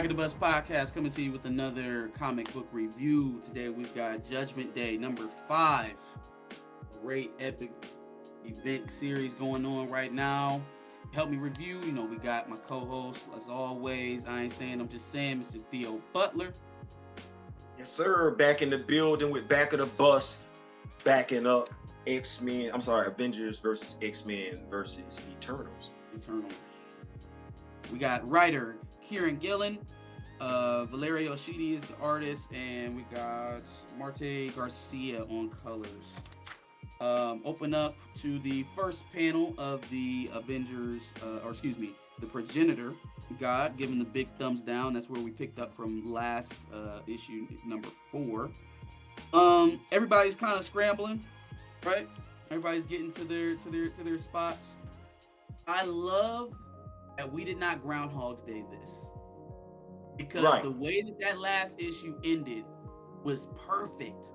Back of the Bus podcast coming to you with another comic book review. Today we've got Judgment Day number 5. Great epic event series going on right now. Help me review. We got my co-host, as always. I ain't saying, I'm just saying, Mr. Theo Butler. Yes, sir. Back in the building with Back of the Bus, backing up Avengers versus X-Men versus Eternals. We got writer Kieran Gillen, Valerio Schiti is the artist, and we got Marte Garcia on colors. Open up to the first panel of the Avengers, the Progenitor God, giving the big thumbs down. That's where we picked up from last issue number 4. Everybody's kind of scrambling, right? Everybody's getting to their spots. I love that we did not Groundhog's Day this, because the way that last issue ended was perfect.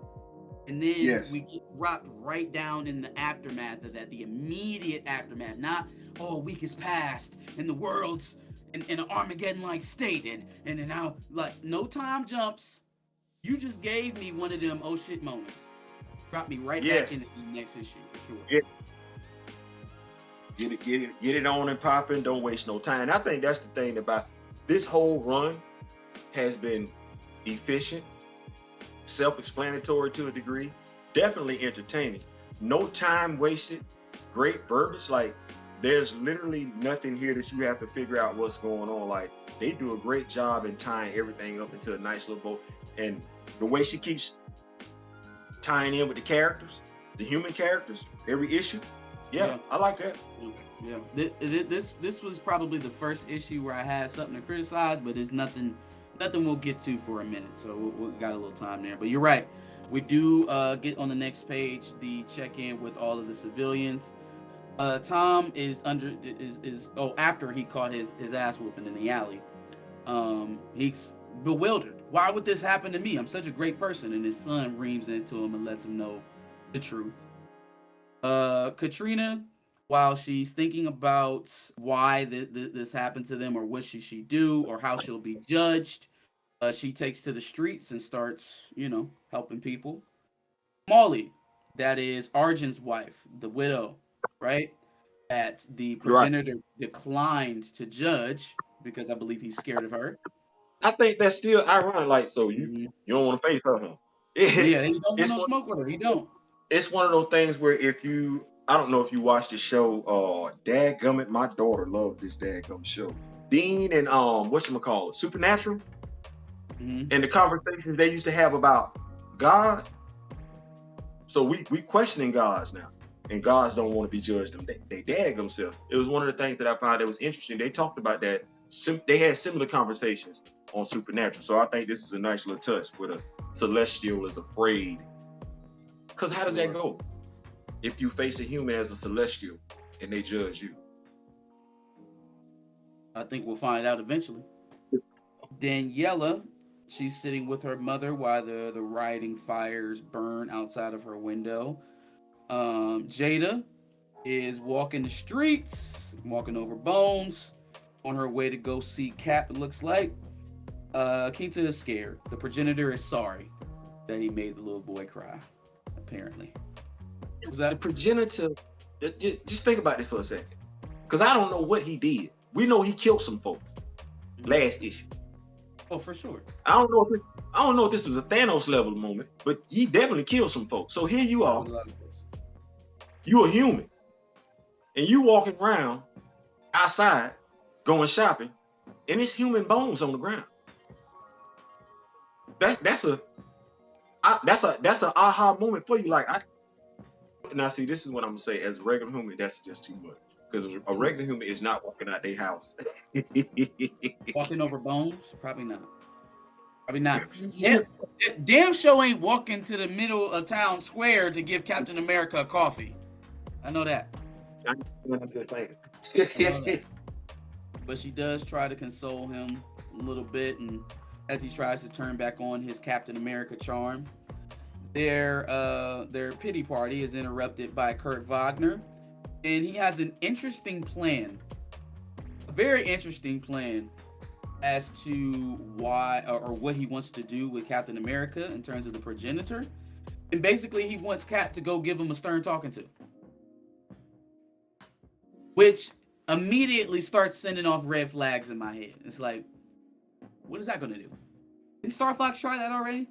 And then we get dropped right down in the aftermath of that, the immediate aftermath. Not, a week has passed and the world's in an Armageddon-like state, and now, like, no time jumps. You just gave me one of them oh shit moments. Dropped me right back into the next issue for sure. Get it on and popping. Don't waste no time. And I think that's the thing about this whole run has been efficient, self-explanatory to a degree, definitely entertaining. No time wasted. Great verbiage. Like, there's literally nothing here that you have to figure out what's going on. Like, they do a great job in tying everything up into a nice little bow. And the way she keeps tying in with the characters, the human characters, every issue. Yeah, I like that. Yeah, this was probably the first issue where I had something to criticize, but it's nothing we'll get to for a minute, so we got a little time there. But you're right, we do get on the next page the check-in with all of the civilians. Tom is after he caught his ass whooping in the alley. He's bewildered. Why would this happen to me? I'm such a great person. And his son reams into him and lets him know the truth. Katrina, while she's thinking about why this happened to them, or what she should do, or how she'll be judged, she takes to the streets and starts, helping people. Molly, that is Arjun's wife, the widow, right? That the Progenitor declined to judge because I believe he's scared of her. I think that's still ironic. Like, so you don't want to face her, huh? Yeah, he don't want no smoke with her. He don't. It's one of those things where I don't know if you watched the show, Dadgummit, my daughter loved this dadgum show. Dean and whatchamacallit, Supernatural, and the conversations they used to have about God. So we questioning gods now, and gods don't want to be judged. They dag themselves. It was one of the things that I found that was interesting. They talked about that. They had similar conversations on Supernatural. So I think this is a nice little touch where the celestial is afraid. Because how does that go if you face a human as a celestial and they judge you? I think we'll find out eventually. Daniela, she's sitting with her mother while the rioting fires burn outside of her window. Jada is walking the streets, walking over bones, on her way to go see Cap, it looks like. Quinta is scared. The Progenitor is sorry that he made the little boy cry, apparently. The Progenitor, just think about this for a second. Because I don't know what he did. We know he killed some folks last issue. Oh, for sure. I don't know if this was a Thanos level moment, but he definitely killed some folks. So here you are. You a human. And you walking around outside going shopping, and it's human bones on the ground. That's an aha moment for you. Like, now see, this is what I'm gonna say. As a regular human, that's just too much, because a regular human is not walking out their house. Walking over bones? Probably not. Damn show ain't walking to the middle of town square to give Captain America a coffee. I know that. I'm just saying. But she does try to console him a little bit, and as he tries to turn back on his Captain America charm. Their pity party is interrupted by Kurt Wagner, and he has an interesting plan. A very interesting plan. as to why or what he wants to do with Captain America in terms of the progenitor. And basically, he wants Cap to go give him a stern talking to, which immediately starts sending off red flags in my head. It's like, what is that going to do? Didn't Star Fox try that already?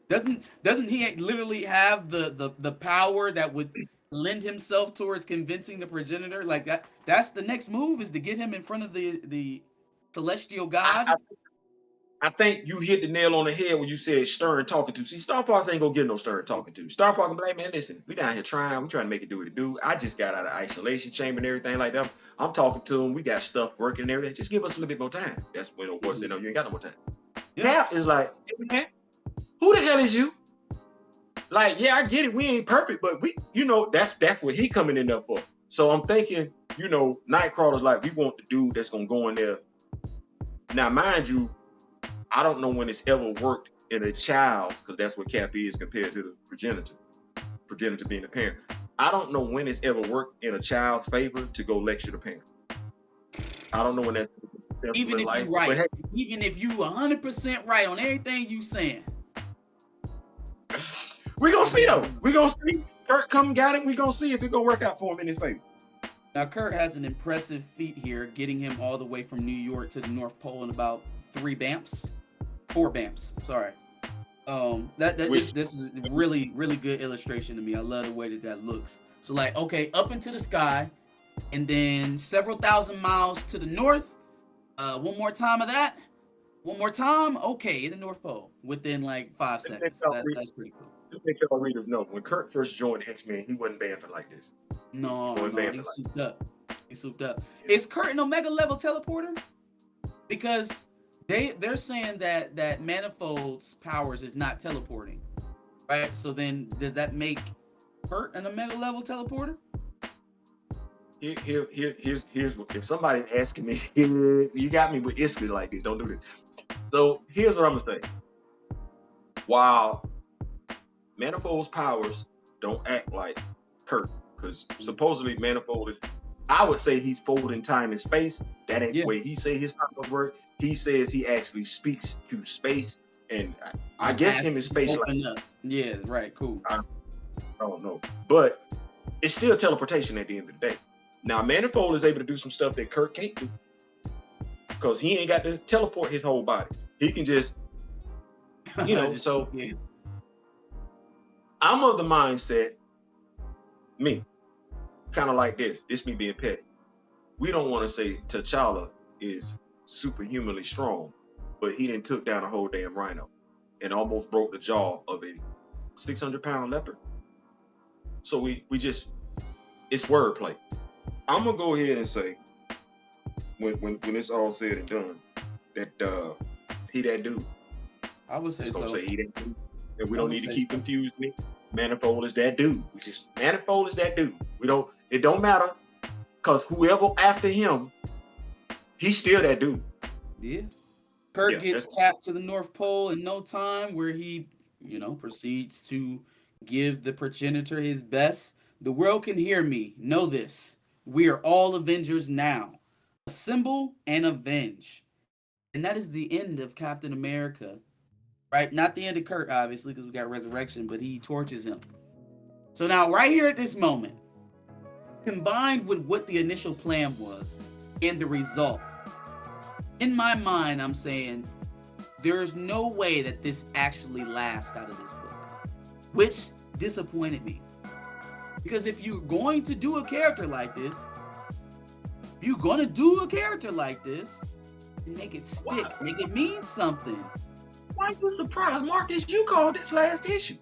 Doesn't he literally have the power that would lend himself towards convincing the progenitor? Like that's the next move, is to get him in front of the celestial god. I think you hit the nail on the head when you said stern talking to. See, Star Fox ain't gonna get no stern talking to. Star Fox be like, man, listen, we down here trying to make it do what it do. I just got out of isolation chamber and everything like that. I'm talking to him. We got stuff working and everything. Just give us a little bit more time. That's when, of course, you ain't got no more time. Yeah. Cap is like, hey, man, who the hell is you? Like, yeah, I get it. We ain't perfect, but we, that's what he coming in there for. So I'm thinking, Nightcrawler's like, we want the dude that's gonna go in there. Now, mind you, I don't know when it's ever worked in a child's, because that's what Cap is compared to the progenitor being the parent. I don't know when it's ever worked in a child's favor to go lecture the parent. I don't know when that's even if you're right. Hey, even if you 100% right on everything you saying. We're going to see, though. We're going to see. Kurt come got him. We're going to see if it's going to work out for him in his favor. Now, Kurt has an impressive feat here, getting him all the way from New York to the North Pole in about 4 bamps. Sorry. This is a really, really good illustration to me. I love the way that looks. So, like, okay, up into the sky, and then several thousand miles to the north. One more time of that. One more time. Okay, the North Pole within like 5 seconds. That's pretty cool. Just make y'all readers know, when Kurt first joined X-Men, he wasn't bamfing like this. No, he souped up. He souped up. Yeah. Is Kurt an Omega level teleporter? Because they're saying that Manifold's powers is not teleporting, right? So then, does that make Kurt an Omega level teleporter? Here's what, if somebody's asking me, you got me with Isley like this, don't do this. So here's what I'm gonna say. While Manifold's powers don't act like Kurt, because supposedly Manifold is, I would say he's folding time and space. That ain't the way he say his powers work. He says he actually speaks to space, and I guess him in space. Like, yeah, right, cool. I don't know, but it's still teleportation at the end of the day. Now, Manifold is able to do some stuff that Kurt can't do, because he ain't got to teleport his whole body. He can just, so yeah. I'm of the mindset, me, kind of like this me being petty. We don't want to say T'Challa is superhumanly strong, but he done took down a whole damn rhino and almost broke the jaw of a 600-pound leopard. So we just, it's wordplay. I'm gonna go ahead and say, when it's all said and done, that he that dude. I would say so. Say he that dude. And we don't need to keep confusing me. Manifold is that dude. Manifold is that dude. It don't matter, because whoever after him, he's still that dude. Yeah. Kurt gets capped to the North Pole in no time, where he, proceeds to give the progenitor his best. The world can hear me. Know this. We are all Avengers now. Assemble and avenge. And that is the end of Captain America. Right? Not the end of Kurt, obviously, because we got Resurrection, but he torches him. So now, right here at this moment, combined with what the initial plan was and the result, in my mind, I'm saying there's no way that this actually lasts out of this book, which disappointed me. Because if you're going to do a character like this, make it stick, make it mean something. Why you surprised, Marcus? You called this last issue.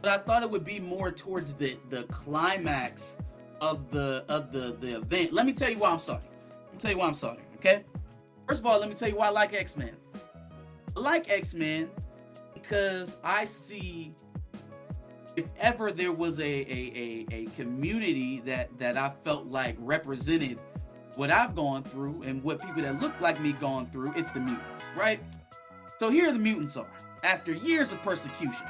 But I thought it would be more towards the climax of the event. Let me tell you why I'm starting. Okay? First of all, let me tell you why I like X-Men. I like X-Men because I see, if ever there was a community that I felt like represented what I've gone through and what people that look like me gone through, it's the mutants, right? So here the mutants are. After years of persecution,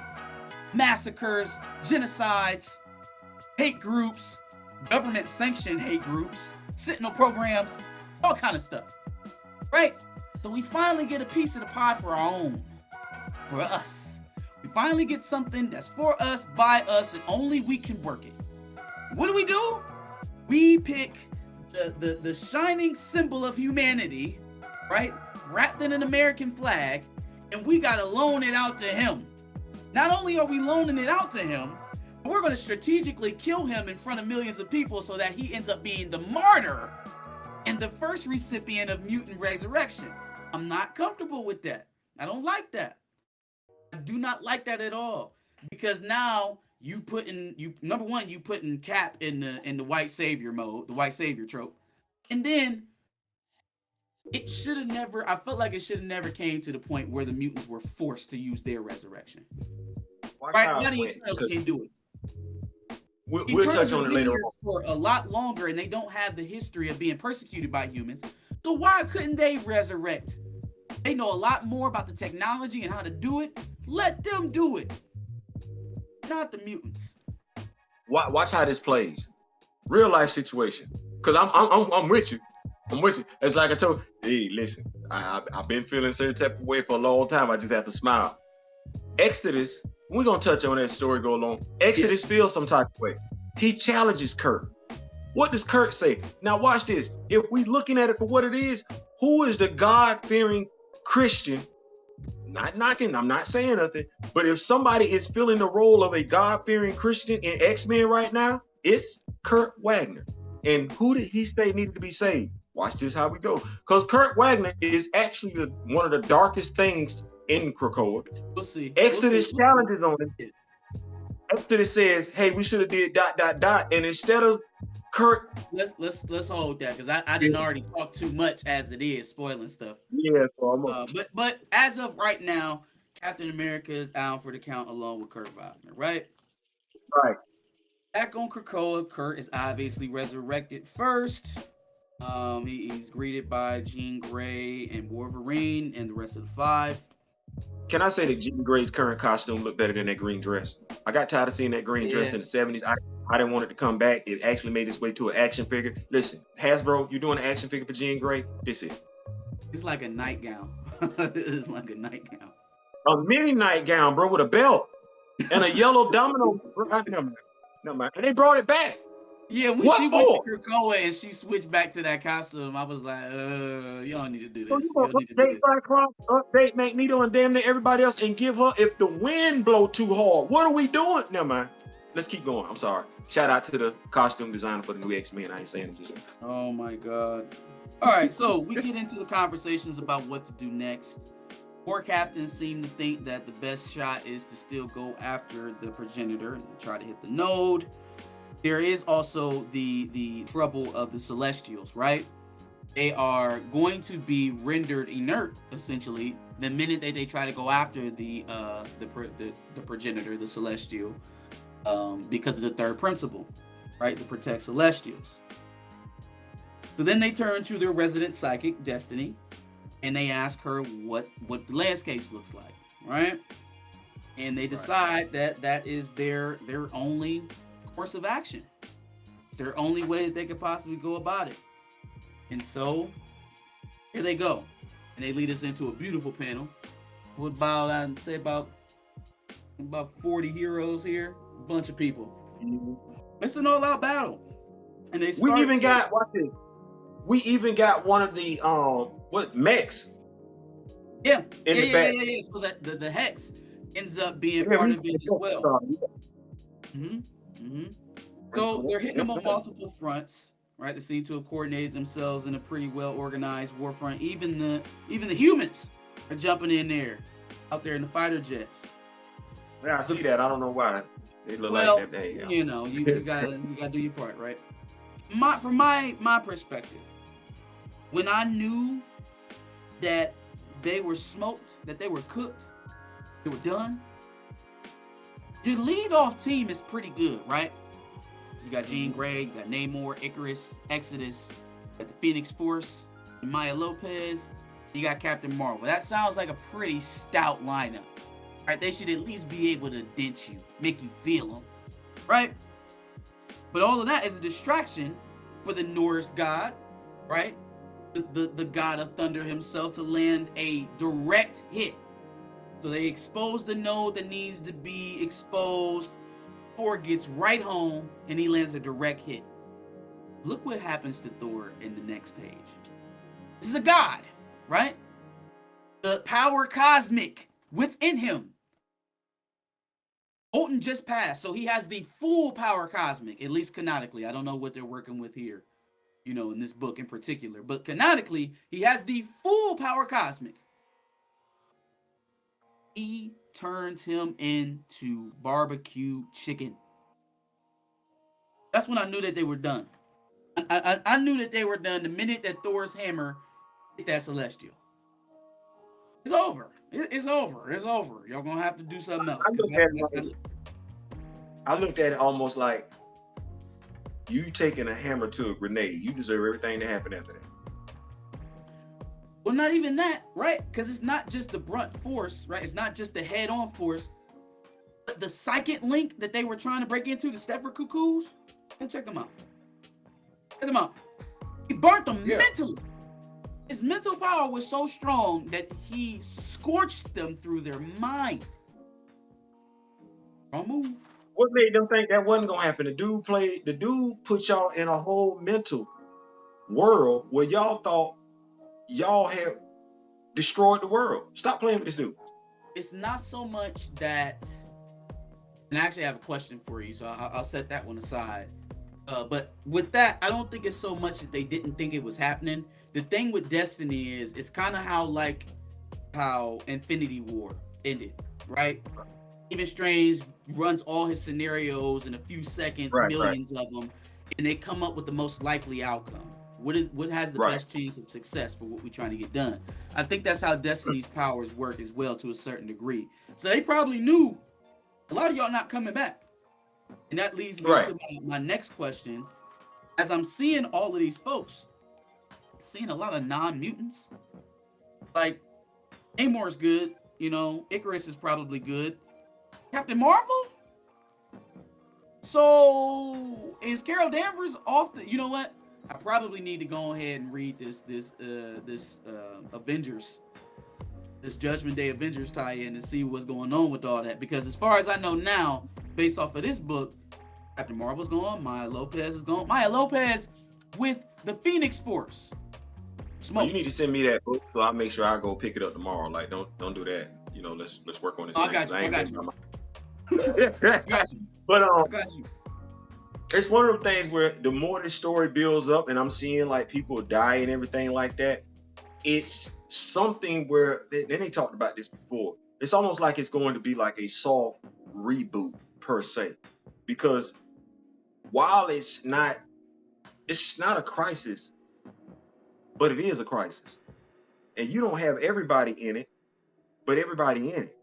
massacres, genocides, hate groups, government-sanctioned hate groups, sentinel programs, all kind of stuff, right? So we finally get a piece of the pie for our own, for us. We finally get something that's for us, by us, and only we can work it. What do? We pick the shining symbol of humanity, right? Wrapped in an American flag, and we gotta loan it out to him. Not only are we loaning it out to him, but we're gonna strategically kill him in front of millions of people so that he ends up being the martyr and the first recipient of mutant resurrection. I'm not comfortable with that. I don't like that. I do not like that at all. Because now you number one, you putting Cap in the white savior mode, the white savior trope. And then it should have never, I felt like it should have never came to the point where the mutants were forced to use their resurrection. Right? Why do Eternals can't do it? We'll touch on it later on. For a lot longer, and they don't have the history of being persecuted by humans. So why couldn't they resurrect? They know a lot more about the technology and how to do it. Let them do it. Not the mutants. Watch how this plays. Real life situation. Because I'm with you. I'm with you. It's like I told you, hey, listen, I've been feeling a certain type of way for a long time. I just have to smile. Exodus, we're going to touch on that story go along. Exodus feels some type of way. He challenges Kurt. What does Kurt say? Now watch this. If we looking at it for what it is, who is the God-fearing Christian? Not knocking, I'm not saying nothing, but if somebody is filling the role of a God-fearing Christian in X-Men right now, it's Kurt Wagner. And who did he say needed to be saved? Watch this how we go. Because Kurt Wagner is actually one of the darkest things in Krakoa. We'll see. Exodus challenges on it. Exodus says, hey, we should have did ... And instead of Kurt, let's hold that, because I didn't already talk too much as it is, spoiling stuff. Yeah, so but as of right now, Captain America is out for the count along with Kurt Wagner, right? Right. Back on Krakoa, Kurt is obviously resurrected first. He's greeted by Jean Grey and Wolverine and the rest of the five. Can I say that Jean Grey's current costume looked better than that green dress? I got tired of seeing that green dress in the 70s. I didn't want it to come back. It actually made its way to an action figure. Listen, Hasbro, you're doing an action figure for Jean Grey? This is. It's like a nightgown. It's like a nightgown. A mini nightgown, bro, with a belt and a yellow domino. Never mind. And they brought it back. Yeah, when she went to Krakoa and she switched back to that costume, I was like, you don't need to do this. Update Cyclops, update Magneto, and damn near everybody else, and give her, if the wind blow too hard, what are we doing? Never mind. Let's keep going. I'm sorry. Shout out to the costume designer for the new X-Men. I ain't saying it, just. Oh my God. All right, so we get into the conversations about what to do next. Four captains seem to think that the best shot is to still go after the progenitor and try to hit the node. There is also the trouble of the Celestials, right? They are going to be rendered inert, essentially, the minute that they try to go after the progenitor, the Celestial, because of the third principle, right? To protect Celestials. So then they turn to their resident psychic, Destiny, and they ask her what the landscapes looks like, right? And they decide that is their only course of action, their only way that they could possibly go about it. And so here they go, and they lead us into a beautiful panel with about, I'd say about 40 heroes here, a bunch of people. It's an all-out battle, and they start. We even got one of the mechs. Yeah, in the back. Yeah. So that the Hex ends up being part of it as well. So they're hitting them on multiple fronts, right? They seem to have coordinated themselves in a pretty well organized war front. Even the humans are jumping in there, out there in the fighter jets. Yeah, I see that. I don't know why they look like that day. You know, you gotta do your part, right? From my perspective, when I knew that they were smoked, that they were cooked, they were done. Your lead-off team is pretty good, right? You got Jean Grey, you got Namor, Icarus, Exodus, you got the Phoenix Force, Maya Lopez, you got Captain Marvel. That sounds like a pretty stout lineup, right? They should at least be able to dent you, make you feel them, right? But all of that is a distraction for the Norse god, right? the god of thunder himself to land a direct hit. So they expose the node that needs to be exposed. Thor gets right home and he lands a direct hit. Look what happens to Thor in the next page. This is a god, right? The power cosmic within him. Odin just passed, so he has the full power cosmic, at least canonically. I don't know what they're working with here, in this book in particular. But canonically, he has the full power cosmic. He turns him into barbecue chicken. That's when I knew that they were done. I knew that they were done the minute that Thor's hammer hit that celestial. It's over. It's over. It's over. Y'all gonna have to do something else. I looked at it almost like you taking a hammer to a grenade. You deserve everything to happen after that. Well, not even that, right? Because it's not just the brunt force, right? It's not just the head-on force. But the psychic link that they were trying to break into, the Stepher Cuckoos, and check them out. Check them out. He burnt them mentally. His mental power was so strong that he scorched them through their mind. Wrong move. What made them think that wasn't gonna happen? The dude put y'all in a whole mental world where y'all thought y'all have destroyed the world. Stop playing with this dude. It's not so much that, and I actually have a question for you, so I'll set that one aside. But with that, I don't think it's so much that they didn't think it was happening. The thing with Destiny is, it's kind of how Infinity War ended, right? Even Strange runs all his scenarios in a few seconds, millions of them, and they come up with the most likely outcome. What has the best chance of success for what we're trying to get done? I think that's how Destiny's powers work as well, to a certain degree. So they probably knew a lot of y'all not coming back. And that leads me to my next question. As I'm seeing all of these folks, seeing a lot of non-mutants. Like, Namor's good, Icarus is probably good. Captain Marvel? So, is Carol Danvers off the... You know what? I probably need to go ahead and read this Avengers, this Judgment Day Avengers tie-in and see what's going on with all that. Because as far as I know now, based off of this book, Captain Marvel's gone, Maya Lopez is gone. Maya Lopez with the Phoenix Force. Smoke. You need to send me that book so I'll make sure I go pick it up tomorrow. Like, don't do that. Let's work on this. I got you. But I got you. It's one of them things where the more the story builds up and I'm seeing like people die and everything like that, it's something where they talked about this before. It's almost like it's going to be like a soft reboot per se, because while it's not a crisis, but it is a crisis, and you don't have everybody in it, but everybody in it.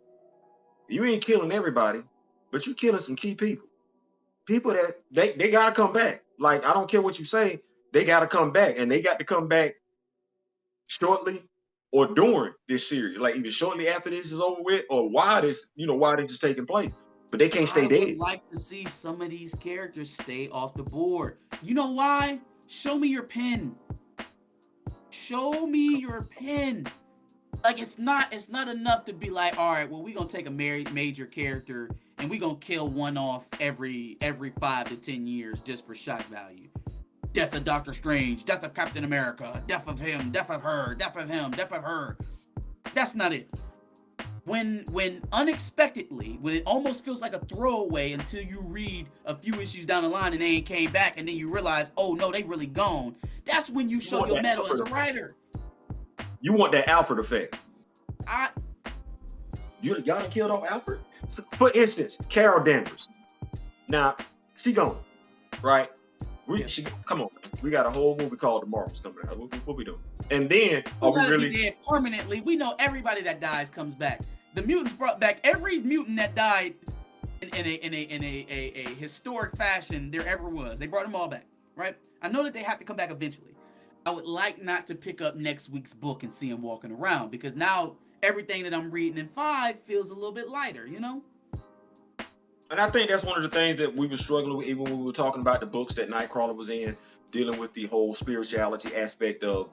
You ain't killing everybody, but you're killing some key people. People that they gotta come back. Like, I don't care what you say, they gotta come back, and they got to come back shortly or during this series. Like, either shortly after this is over with, or while this is taking place. But they can't stay dead. I would like to see some of these characters stay off the board. You know why? Show me your pen. Show me your pen. Like, it's not enough to be like, all right, well, we're gonna take a major character and we're gonna kill one off every 5 to 10 years just for shock value. Death of Doctor Strange, death of Captain America, death of him, death of her, death of him, death of her. That's not it. When unexpectedly, when it almost feels like a throwaway until you read a few issues down the line and they ain't came back, and then you realize, oh no, they really gone. That's when you show your mettle as a writer. You want that Alfred effect. Y'all done killed off Alfred? For instance, Carol Danvers. Now, she gone, right? Come on. We got a whole movie called The Marvels coming out. What we doing? And then, are we really dead permanently? We know everybody that dies comes back. The mutants brought back every mutant that died in a historic fashion there ever was. They brought them all back, right? I know that they have to come back eventually. I would like not to pick up next week's book and see him walking around, because now everything that I'm reading in 5 feels a little bit lighter, And I think that's one of the things that we were struggling with, even when we were talking about the books that Nightcrawler was in, dealing with the whole spirituality aspect of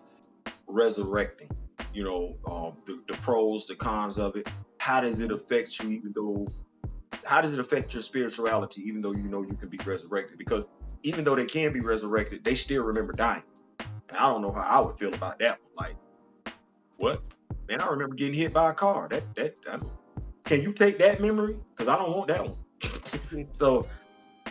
resurrecting. The pros, the cons of it. How does it affect you? How does it affect your spirituality, even though you can be resurrected? Because even though they can be resurrected, they still remember dying. And I don't know how I would feel about that one. Like, what? Man, I remember getting hit by a car. Can you take that memory? Because I don't want that one. So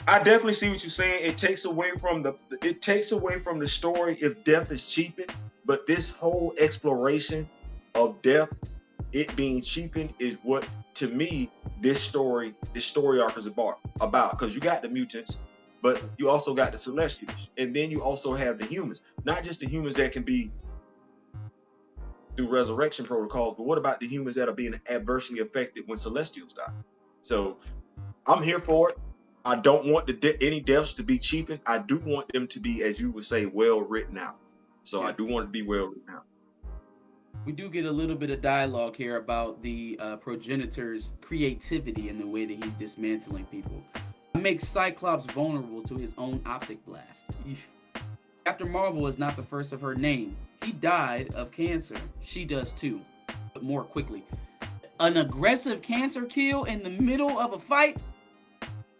I definitely see what you're saying. It takes away from the story if death is cheapened. But this whole exploration of death, it being cheapened, is what, to me, this story arc is about. Because you got the mutants, but you also got the Celestials, and then you also have the humans. Not just the humans that can be through resurrection protocols, but what about the humans that are being adversely affected when Celestials die? So I'm here for it. I don't want any deaths to be cheapened. I do want them to be, as you would say, well written out. So I do want it to be well written out. We do get a little bit of dialogue here about the progenitor's creativity in the way that he's dismantling people. It makes Cyclops vulnerable to his own optic blast. Captain Marvel is not the first of her name. He died of cancer. She does too, but more quickly. An aggressive cancer kill in the middle of a fight?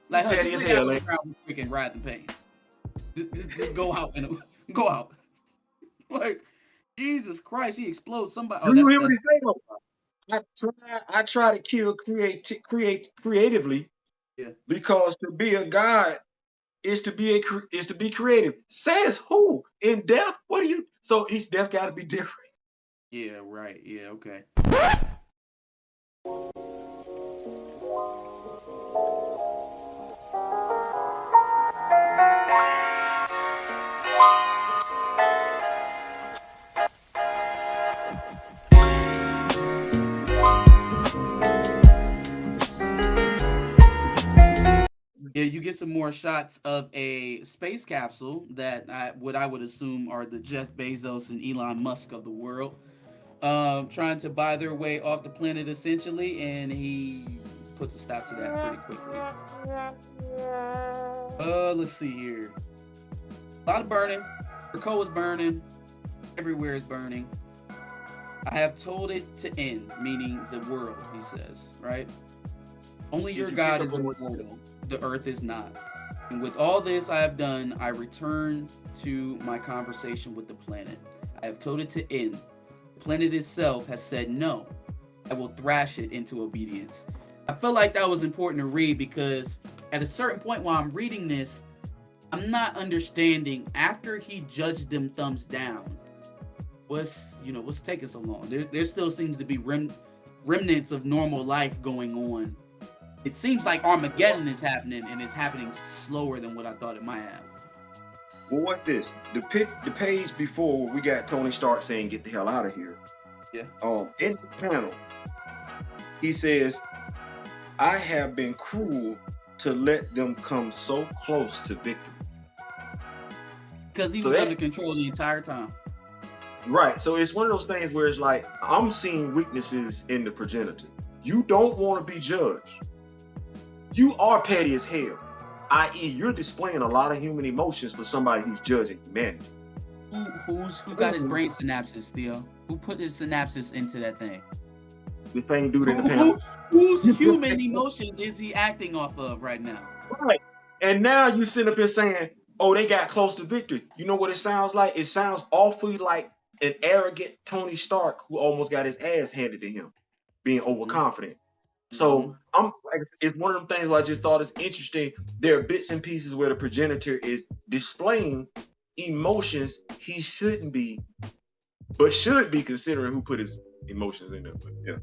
Like, her just lay down on the ground with freaking wrath and pain. Just go out and go out. Like, Jesus Christ, he explodes somebody. Do you hear what he's saying? I try to kill creatively, because to be a god is to be creative. Says who? In death? What do you? So each death got to be different. Yeah, right. Yeah, okay. Yeah, you get some more shots of a space capsule that what I would assume are the Jeff Bezos and Elon Musk of the world, trying to buy their way off the planet essentially, and he puts a stop to that pretty quickly. Let's see here. A lot of burning. Krakoa is burning. Everywhere is burning. I have told it to end, meaning the world, he says, right? Only your God is immortal. The earth is not. And with all this I have done, I return to my conversation with the planet. I have told it to end. The planet itself has said no. I will thrash it into obedience. I felt like that was important to read because at a certain point while I'm reading this, I'm not understanding after he judged them thumbs down. What's taking so long? There still seems to be remnants of normal life going on. It seems like Armageddon is happening, and it's happening slower than what I thought it might have. Well, what this? The page before we got Tony Stark saying, "Get the hell out of here." Yeah. In the panel, he says, "I have been cruel to let them come so close to victory." Because he was under control the entire time. Right. So it's one of those things where it's like, I'm seeing weaknesses in the progenitor. You don't want to be judged. You are petty as hell, i.e., you're displaying a lot of human emotions for somebody who's judging humanity. Who got his brain synapses, Theo? Who put his synapses into that thing? The same dude in the panel. Whose human emotions is he acting off of right now? Right. And now you sit up here saying, "Oh, they got close to victory." You know what it sounds like? It sounds awfully like an arrogant Tony Stark who almost got his ass handed to him, being overconfident. So it's one of them things where I just thought it's interesting. There are bits and pieces where the progenitor is displaying emotions he shouldn't be, but should be considering who put his emotions in there. But yeah.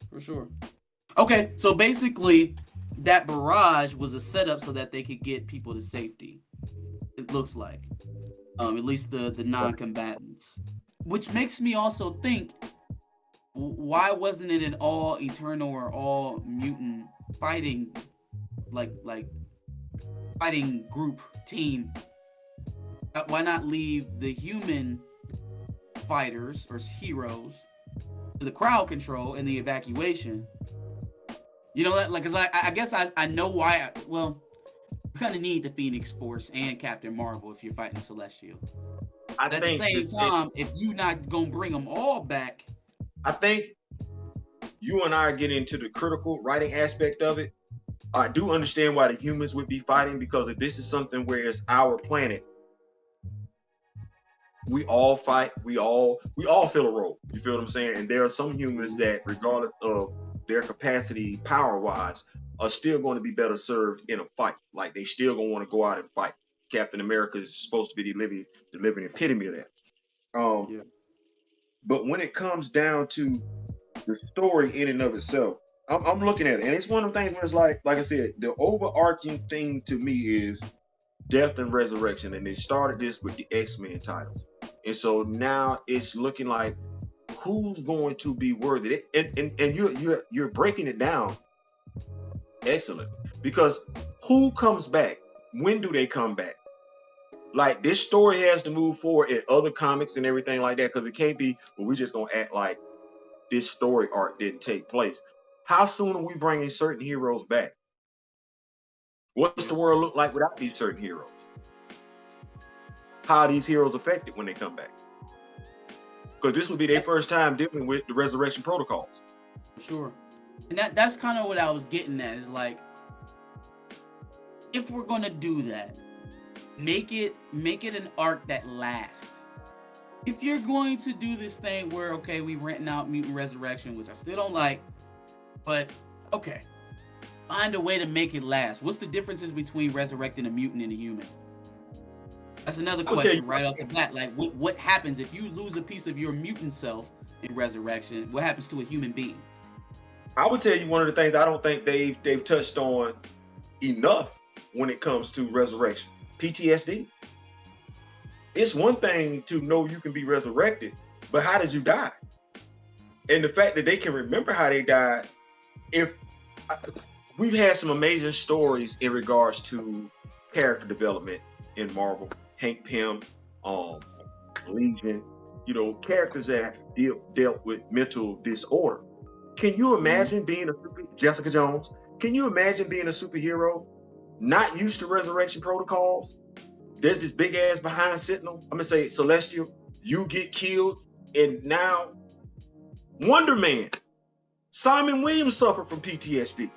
For sure. Okay, so basically that barrage was a setup so that they could get people to safety. It looks like. At least the non-combatants. Which makes me also think, why wasn't it an all eternal or all mutant fighting fighting group team? Why not leave the human fighters or heroes to the crowd control and the evacuation? You know that, like, cause I guess I know why. You kind of need the Phoenix Force and Captain Marvel if you're fighting Celestial. I But at the think same time, if you not gonna bring them all back, I think you and I are getting into the critical writing aspect of it. I do understand why the humans would be fighting, because if this is something where it's our planet, we all fight, we all fill a role. You feel what I'm saying? And there are some humans that, regardless of their capacity power wise, are still going to be better served in a fight. Like they still gonna want to go out and fight. Captain America is supposed to be the living epitome of that. yeah, But when it comes down to the story in and of itself, I'm looking at it, and it's one of the things where it's like I said, the overarching thing to me is death and resurrection, and they started this with the X-Men titles, and so now it's looking like who's going to be worthy, and you're breaking it down excellent, because who comes back? When do they come back? Like this story has to move forward in other comics and everything like that, because it can't be, well, we just gonna act like this story arc didn't take place. How soon are we bringing certain heroes back? What's the world look like without these certain heroes? How are these heroes affected when they come back? Because this would be their first time dealing with the resurrection protocols. Sure. And that's kind of what I was getting at, is like, if we're gonna do that, make it an arc that lasts. If you're going to do this thing where, okay, we renting out Mutant Resurrection, which I still don't like, but okay, find a way to make it last. What's the differences between resurrecting a mutant and a human? That's another question right off the bat. Like, what happens if you lose a piece of your mutant self in resurrection? What happens to a human being? I would tell you one of the things I don't think they've touched on enough when it comes to resurrection: PTSD. It's one thing to know you can be resurrected, but how did you die? And the fact that they can remember how they died. We've had some amazing stories in regards to character development in Marvel. Hank Pym, Legion, characters that dealt with mental disorder. Can you imagine being Jessica Jones? Can you imagine being a superhero not used to resurrection protocols? There's this big ass behind Sentinel. I'm gonna say Celestial. You get killed, and now Wonder Man, Simon Williams suffered from PTSD.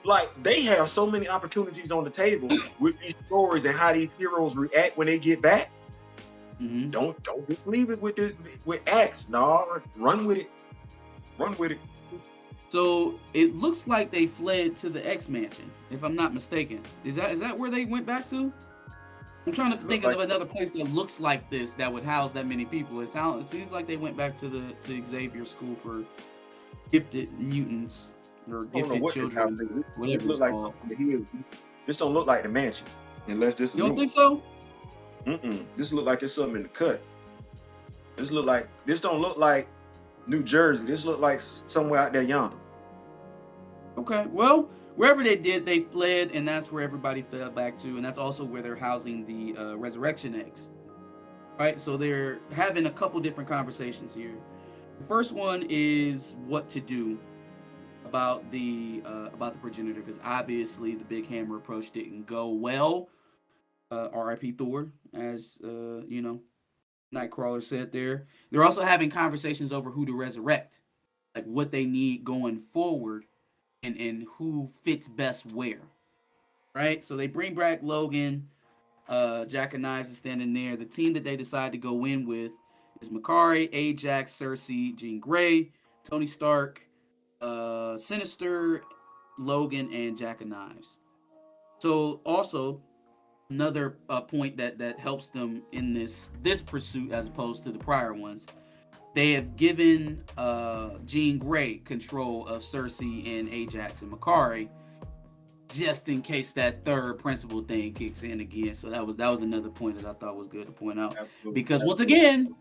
Like, they have so many opportunities on the table with these stories and how these heroes react when they get back. Mm-hmm. Don't just leave it with A.X.E. No, run with it. Run with it. So it looks like they fled to the X Mansion, if I'm not mistaken. Is that where they went back to? I'm trying to think of another place that looks like this that would house that many people. It seems like they went back to Xavier School for gifted mutants or gifted children, whatever it's called. This don't look like the mansion, unless this. You don't think so? This look like it's something in the cut. This don't look like New Jersey. This look like somewhere out there yonder. Okay, well, wherever they did, they fled, and that's where everybody fell back to, and that's also where they're housing the resurrection eggs. Right, so they're having a couple different conversations here. The first one is what to do about the progenitor, because obviously the big hammer approach didn't go well. R.I.P. Thor, as Nightcrawler said there. They're also having conversations over who to resurrect, like what they need going forward, and who fits best where. Right? So they bring back Logan. Jackknives is standing there. The team that they decide to go in with is Makkari, Ajax, Cersei, Jean Grey, Tony Stark, Sinister, Logan, and Jackknives. So also another point that helps them in this pursuit as opposed to the prior ones, they have given Jean Grey control of Cersei and Ajax and Makkari, just in case that third principal thing kicks in again. So that was another point that I thought was good to point out. Absolutely. Because once again,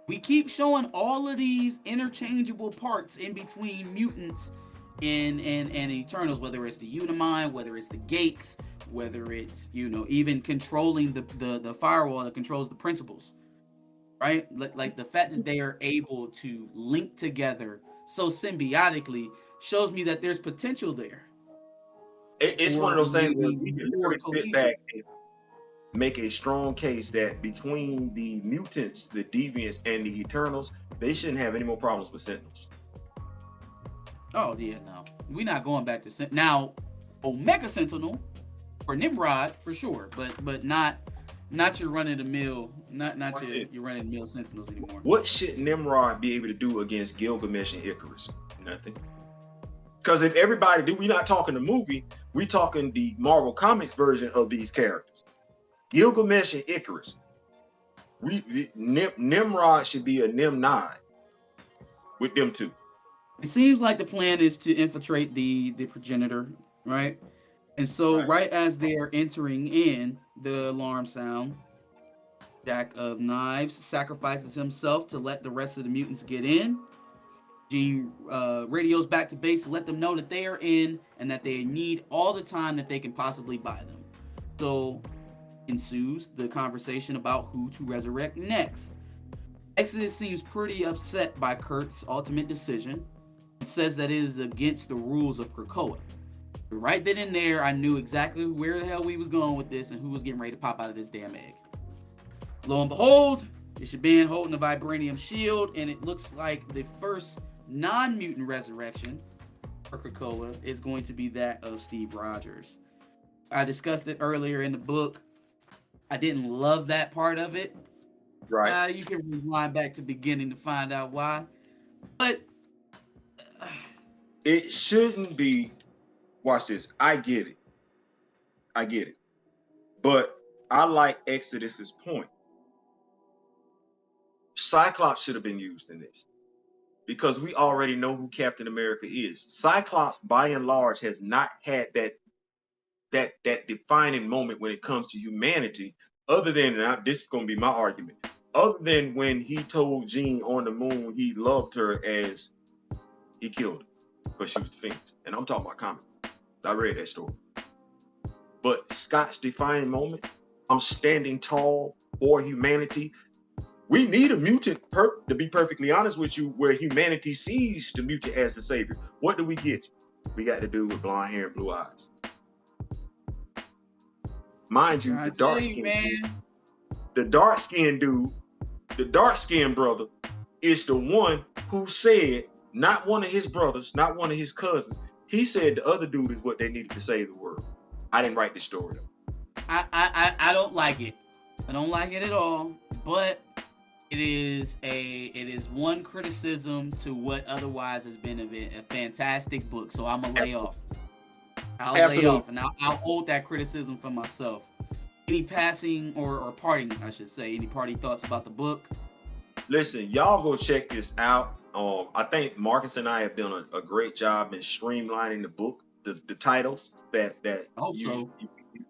we keep showing all of these interchangeable parts in between mutants and Eternals, whether it's the Unimind, whether it's the gates, whether it's even controlling the firewall that controls the principles, right? Like the fact that they are able to link together so symbiotically shows me that there's potential there. It's one of those things where we can sit back make a strong case that between the mutants, the deviants, and the Eternals, they shouldn't have any more problems with Sentinels. Oh yeah, no, we're not going back to now. Omega Sentinel or Nimrod for sure, but not your run of the mill, not your run of the mill Sentinels anymore. What should Nimrod be able to do against Gilgamesh and Icarus? Nothing. Because if everybody do, we're not talking the movie, we talking the Marvel Comics version of these characters. Gilgamesh and Icarus. Nimrod should be a Nimnod with them two. It seems like the plan is to infiltrate the progenitor, right? And so right as they are entering in, the alarm sound, Jack of Knives sacrifices himself to let the rest of the mutants get in. Gene radios back to base to let them know that they are in and that they need all the time that they can possibly buy them. So ensues the conversation about who to resurrect next. Exodus seems pretty upset by Kurt's ultimate decision and says that it is against the rules of Krakoa. Right then and there, I knew exactly where the hell we was going with this and who was getting ready to pop out of this damn egg. Lo and behold, it's Shaban holding the vibranium shield, and it looks like the first non-mutant resurrection for Krakoa is going to be that of Steve Rogers. I discussed it earlier in the book. I didn't love that part of it. Right. You can rewind back to the beginning to find out why. But it shouldn't be. Watch this. I get it. But I like Exodus's point. Cyclops should have been used in this because we already know who Captain America is. Cyclops, by and large, has not had that defining moment when it comes to humanity, other than, and this is going to be my argument, other than when he told Jean on the moon he loved her as he killed her because she was the Phoenix. And I'm talking about comic. I read that story. But Scott's defining moment, I'm standing tall for humanity. We need a mutant, to be perfectly honest with you, where humanity sees the mutant as the savior. What do we get? We got to do with blonde hair and blue eyes. Mind you, the dark skinned dude, the dark skinned brother is the one who said, not one of his brothers, not one of his cousins. He said the other dude is what they needed to save the world. I didn't write this story though. I don't like it. I don't like it at all. But it is one criticism to what otherwise has been a fantastic book. So I'm gonna lay off. Lay off, and I'll hold that criticism for myself. Any passing or parting, I should say, any parting thoughts about the book? Listen, y'all go check this out. I think Marcus and I have done a great job in streamlining the book, the titles that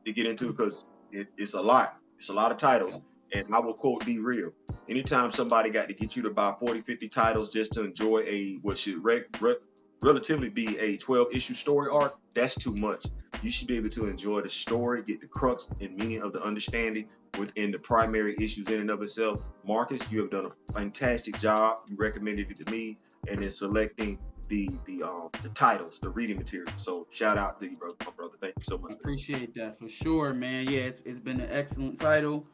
you get into, because it's a lot. It's a lot of titles. Yeah. And I will quote Be Real. Anytime somebody got to get you to buy 40, 50 titles just to enjoy what should relatively be a 12-issue story arc, that's too much. You should be able to enjoy the story, get the crux and meaning of the understanding within the primary issues in and of itself. Marcus, you have done a fantastic job. You recommended it to me, and in selecting the titles, the reading material. So shout out to you, my brother. Thank you so much. I appreciate that for sure, man. Yeah, it's been an excellent title,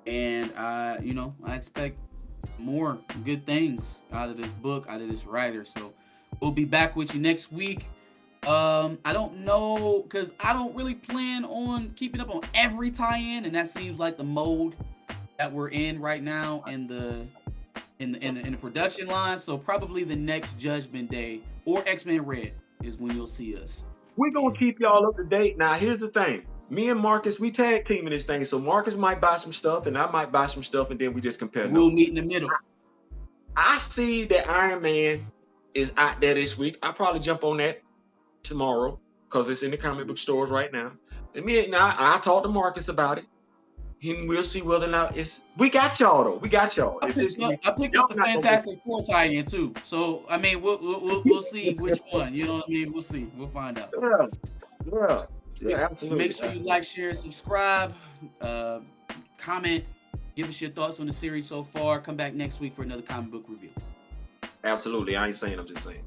and I expect more good things out of this book, out of this writer. So we'll be back with you next week. I don't know, because I don't really plan on keeping up on every tie-in, and that seems like the mode that we're in right now in the production line. So probably the next Judgment Day or X-Men Red is when you'll see us. We're gonna keep y'all up to date. Now here's the thing. Me and Marcus, we tag teaming this thing. So Marcus might buy some stuff and I might buy some stuff, and then we just compare notes. We'll meet in the middle. I see that Iron Man is out there this week. I'll probably jump on that tomorrow because it's in the comic book stores right now. And I talked to Marcus about it. And we'll see whether or not we got y'all though. We got y'all. I picked up the Fantastic Four tie-in too. So I mean, we'll see which one. You know what I mean? We'll see. We'll find out. Yeah, absolutely. Make sure you like, share, subscribe, comment, give us your thoughts on the series so far. Come back next week for another comic book review. Absolutely. I ain't saying, I'm just saying.